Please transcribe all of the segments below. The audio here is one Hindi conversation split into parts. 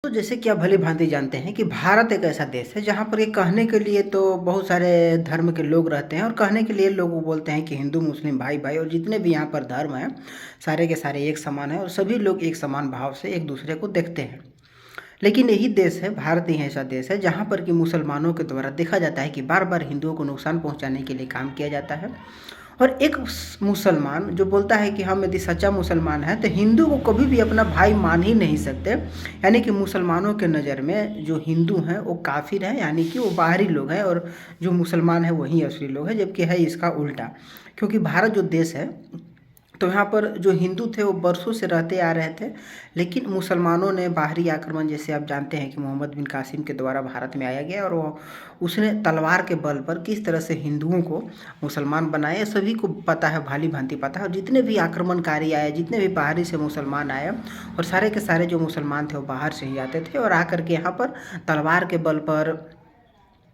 तो जैसे कि आप भली-भाँति जानते हैं कि भारत एक ऐसा देश है जहाँ पर ये कहने के लिए तो बहुत सारे धर्म के लोग रहते हैं और कहने के लिए लोग वो बोलते हैं कि हिंदू, मुस्लिम भाई-भाई और जितने भी यहाँ पर धर्म हैं, सारे के सारे एक समान हैं और सभी लोग एक समान भाव से एक दूसरे को देखते हैं। लेकिन यही देश है, भारत ही ऐसा देश है जहाँ पर कि मुसलमानों के द्वारा देखा जाता है कि बार-बार हिंदुओं को नुकसान पहुँचाने के लिए काम किया जाता है। और एक मुसलमान जो बोलता है कि हम यदि सच्चा मुसलमान है तो हिंदू को कभी भी अपना भाई मान ही नहीं सकते। यानी कि मुसलमानों के नज़र में जो हिंदू हैं वो काफिर हैं, यानी कि वो बाहरी लोग हैं और जो मुसलमान हैं वही असली लोग हैं, जबकि है इसका उल्टा। क्योंकि भारत जो देश है तो यहाँ पर जो हिंदू थे वो बरसों से रहते आ रहे थे, लेकिन मुसलमानों ने बाहरी आक्रमण, जैसे आप जानते हैं कि मोहम्मद बिन कासिम के द्वारा भारत में आया गया और वो उसने तलवार के बल पर किस तरह से हिंदुओं को मुसलमान बनाया, सभी को पता है, भाली भांति पता है। और जितने भी आक्रमणकारी आए, जितने भी बाहरी से मुसलमान आए और सारे के सारे जो मुसलमान थे वो बाहर से ही आते थे और आकर के यहाँ पर तलवार के बल पर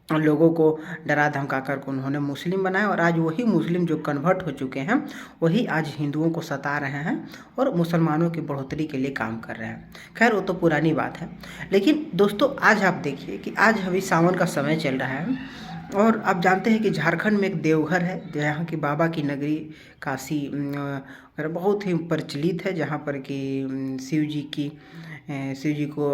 लोगों को डरा धमका कर के उन्होंने मुस्लिम बनाया। और आज वही मुस्लिम जो कन्वर्ट हो चुके हैं वही आज हिंदुओं को सता रहे हैं और मुसलमानों की बढ़ोतरी के लिए काम कर रहे हैं। खैर वो तो पुरानी बात है। लेकिन दोस्तों आज आप देखिए कि आज अभी सावन का समय चल रहा है और आप जानते हैं कि झारखंड में एक देवघर है जहाँ की बाबा की नगरी काशी बहुत ही प्रचलित है, जहाँ पर कि शिव जी को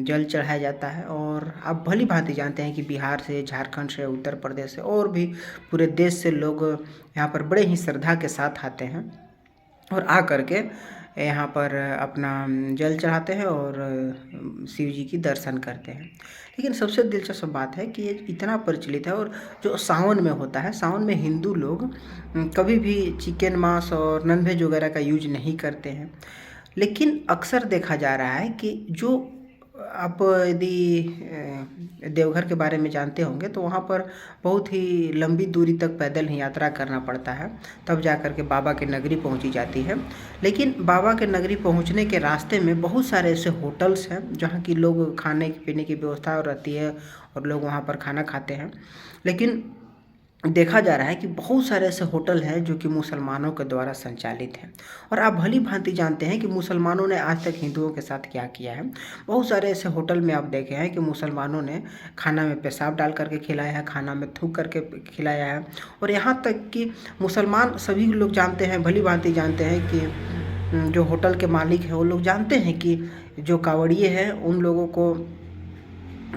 जल चढ़ाया जाता है। और आप भली भांति जानते हैं कि बिहार से, झारखंड से, उत्तर प्रदेश से और भी पूरे देश से लोग यहाँ पर बड़े ही श्रद्धा के साथ आते हैं और आ कर के यहाँ पर अपना जल चढ़ाते हैं और शिव जी की दर्शन करते हैं। लेकिन सबसे दिलचस्प बात है कि ये इतना प्रचलित है और जो सावन में होता है, सावन में हिंदू लोग कभी भी चिकन, मांस और नॉनवेज वगैरह का यूज नहीं करते हैं। लेकिन अक्सर देखा जा रहा है कि जो आप यदि देवघर के बारे में जानते होंगे तो वहाँ पर बहुत ही लंबी दूरी तक पैदल ही यात्रा करना पड़ता है, तब जा कर के बाबा के नगरी पहुँची जाती है। लेकिन बाबा के नगरी पहुँचने के रास्ते में बहुत सारे ऐसे होटल्स हैं जहाँ की लोग खाने पीने की व्यवस्था रहती है और लोग वहाँ पर खाना खाते हैं। लेकिन देखा जा रहा है कि बहुत सारे ऐसे होटल हैं जो कि मुसलमानों के द्वारा संचालित हैं और आप भली भांति जानते हैं कि मुसलमानों ने आज तक हिंदुओं के साथ क्या किया है। बहुत सारे ऐसे होटल में आप देखे हैं कि मुसलमानों ने खाना में पेशाब डाल करके खिलाया है, खाना में थूक करके खिलाया है। और यहाँ तक कि मुसलमान सभी लोग जानते हैं, भली भांति जानते हैं कि जो होटल के मालिक हैं वो लोग जानते हैं कि जो कांवड़िए हैं उन लोगों को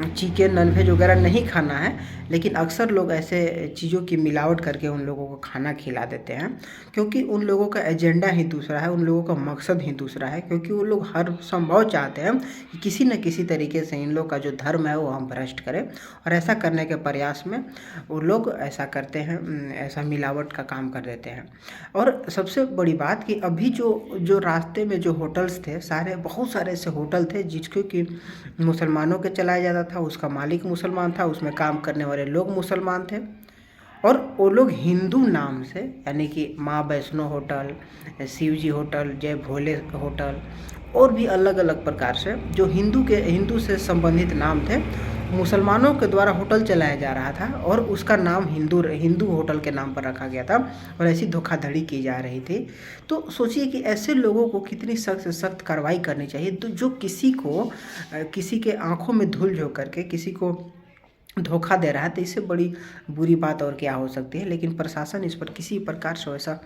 चिकन, नॉनवेज वगैरह नहीं खाना है, लेकिन अक्सर लोग ऐसे चीज़ों की मिलावट करके उन लोगों को खाना खिला देते हैं, क्योंकि उन लोगों का एजेंडा ही दूसरा है, उन लोगों का मकसद ही दूसरा है। क्योंकि वो लोग हर संभव चाहते हैं कि किसी न किसी तरीके से इन लोग का जो धर्म है वो हम भ्रष्ट करें और ऐसा करने के प्रयास में वो लोग ऐसा करते हैं, ऐसा मिलावट का काम कर देते हैं। और सबसे बड़ी बात कि अभी जो रास्ते में जो होटल्स थे, बहुत सारे ऐसे होटल थे जिसको कि मुसलमानों के चलाया जाता था, उसका मालिक मुसलमान था, उसमें काम करने वाले लोग मुसलमान थे और वो लोग हिंदू नाम से, यानी कि माँ वैष्णो होटल, शिवजी होटल, जय भोले होटल और भी अलग अलग प्रकार से जो हिंदू से संबंधित नाम थे, मुसलमानों के द्वारा होटल चलाया जा रहा था और उसका नाम हिंदू होटल के नाम पर रखा गया था और ऐसी धोखाधड़ी की जा रही थी। तो सोचिए कि ऐसे लोगों को कितनी सख्त से सख्त कार्रवाई करनी चाहिए, तो जो किसी के आंखों में धूल झोंक करके किसी को धोखा दे रहा है, तो इससे बड़ी बुरी बात और क्या हो सकती है। लेकिन प्रशासन इस पर किसी प्रकार से वैसा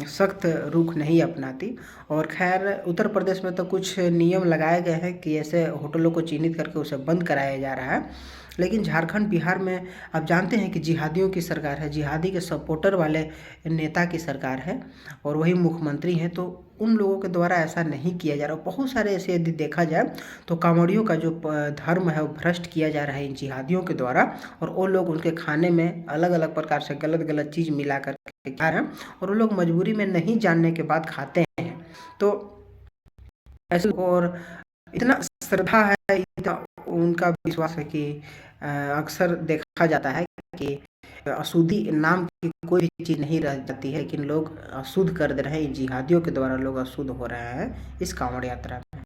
सख्त रुख नहीं अपनाती। और खैर उत्तर प्रदेश में तो कुछ नियम लगाए गए हैं कि ऐसे होटलों को चिन्हित करके उसे बंद कराया जा रहा है। लेकिन झारखंड, बिहार में आप जानते हैं कि जिहादियों की सरकार है, जिहादी के सपोर्टर वाले नेता की सरकार है और वही मुख्यमंत्री हैं, तो उन लोगों के द्वारा ऐसा नहीं किया जा रहा। बहुत सारे ऐसे यदि देखा जाए तो कांवड़ियों का जो धर्म है वो भ्रष्ट किया जा रहा है इन जिहादियों के द्वारा और वो लोग उनके खाने में अलग अलग प्रकार से गलत गलत चीज़ मिला कर के खा रहे हैं और वो लोग मजबूरी में नहीं जानने के बाद खाते हैं। तो ऐसे और इतना श्रद्धा है, इतना उनका विश्वास है कि अक्सर देखा जाता है कि अशुद्धि नाम की कोई भी चीज़ नहीं रह जाती है, लेकिन लोग अशुद्ध कर दे रहे हैं, जिहादियों के द्वारा लोग अशुद्ध हो रहे हैं इस कांवड़ यात्रा में।